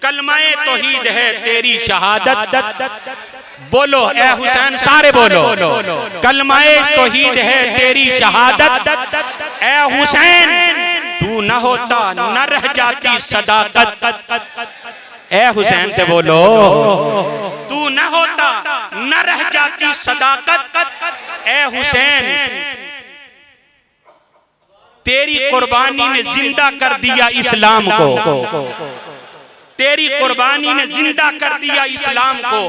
कलमाए तौहीद है तेरी शहादत, बोलो ए हुसैन सारे बोलो। कलमाए तौहीद है तेरी शहादत ए हुसैन। तू न होता न रह जाती सदाकत ए हुसैन से बोलो। तू न होता न रह जाती सदाकत ए हुसैन। तेरी कुर्बानी ने जिंदा कर दिया इस्लाम को, तेरी कुर्बानी ने जिंदा कर दिया इस्लाम को।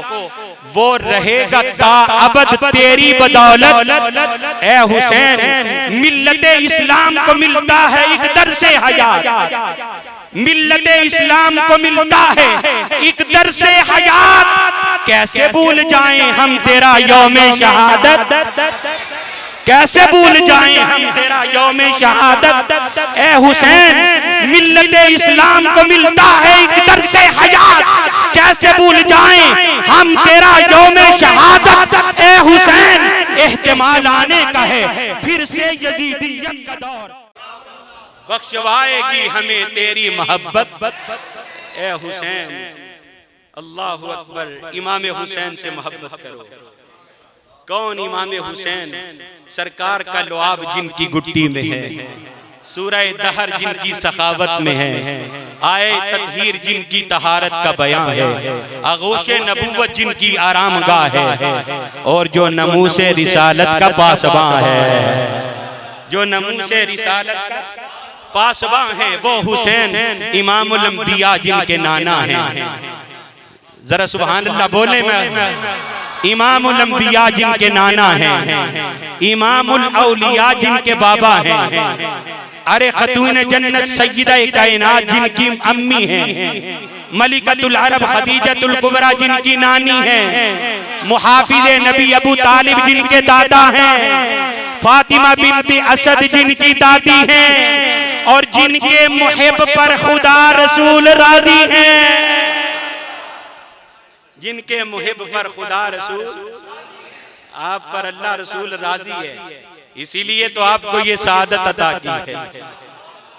वो रहेगा ताअबद तेरी बदौलत ए हुसैन। मिल्लते इस्लाम को मिलता है एक दर्से हयात, मिल्लते इस्लाम को मिलता है एक दर्से हयात। कैसे भूल जाएं हम तेरा यौमे शहादत, कैसे भूल जाएं हम तेरा यौमे शहादत ए हुसैन। मिल्लते इस्लाम को मिलता है एक दर्से हयात। कैसे भूल जाएं हम तेरा यौमे शहादत ए हुसैन। एहतिमाल आने का है फिर से यजीदियत का दौर, बख्शवाएगी हमें तेरी मोहब्बत ए हुसैन। अल्लाहु अकबर। इमाम हुसैन से मोहब्बत करो। कौन इमाम हुसैन? सरकार का लुआब जिनकी गुट्टी में है, सूरह दहर जिनकी सखावत में है, आए ततहीर जिनकी तहारत का बयां है, आगोशे नबूवत जिनकी आरामगाह है, और जो नमूसे रिसालत का पासबां है, जो नमूसे रिसालत का पासबां है वो हुसैन इमामुल अंबिया जिनके नाना हैं। जरा सुभान अल्लाह बोले। मैं इमामुल अंबिया जिनके नाना हैं, इमामुल औलिया जिनके बाबा हैं। अरे खतून जन्नत सय्यदा कायनात जिनकी अम्मी हैं, मलिकतुल अरब खदीजतुल कुबरा जिनकी नानी हैं, मुहाफिज़े नबी अबू तालिब जिनके दादा हैं, फातिमा बिनती असद जिनकी दादी हैं, और जिनके मुहिब पर खुदा रसूल राजी हैं। जिनके मुहिब पर खुदा रसूल, आप पर अल्लाह रसूल राजी है, इसीलिए तो आपको ये सादत अता की है।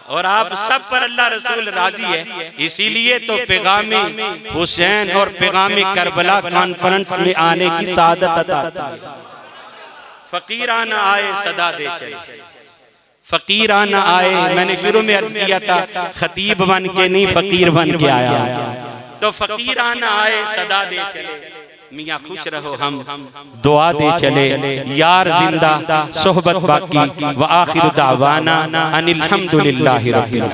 और आप सब पर अल्लाह रसूल राजी है, इसीलिए तो पैगामे हुसैन और पैगामे करबला कॉन्फ्रेंस में आने की सादत अता की। फकीराना आए सदा दे चले, फकीराना आए। मैंने शुरू में अर्ज किया था खतीब बन के नहीं फकीर बन के आया, तो फकीराना आए सदा दे चले। मियाँ खुश रहो हम दुआ दे चले, यार जिंदा सोहबत बाकी। व आखिर दावाना अनिल हम्दुलिल्लाहि रब्बिल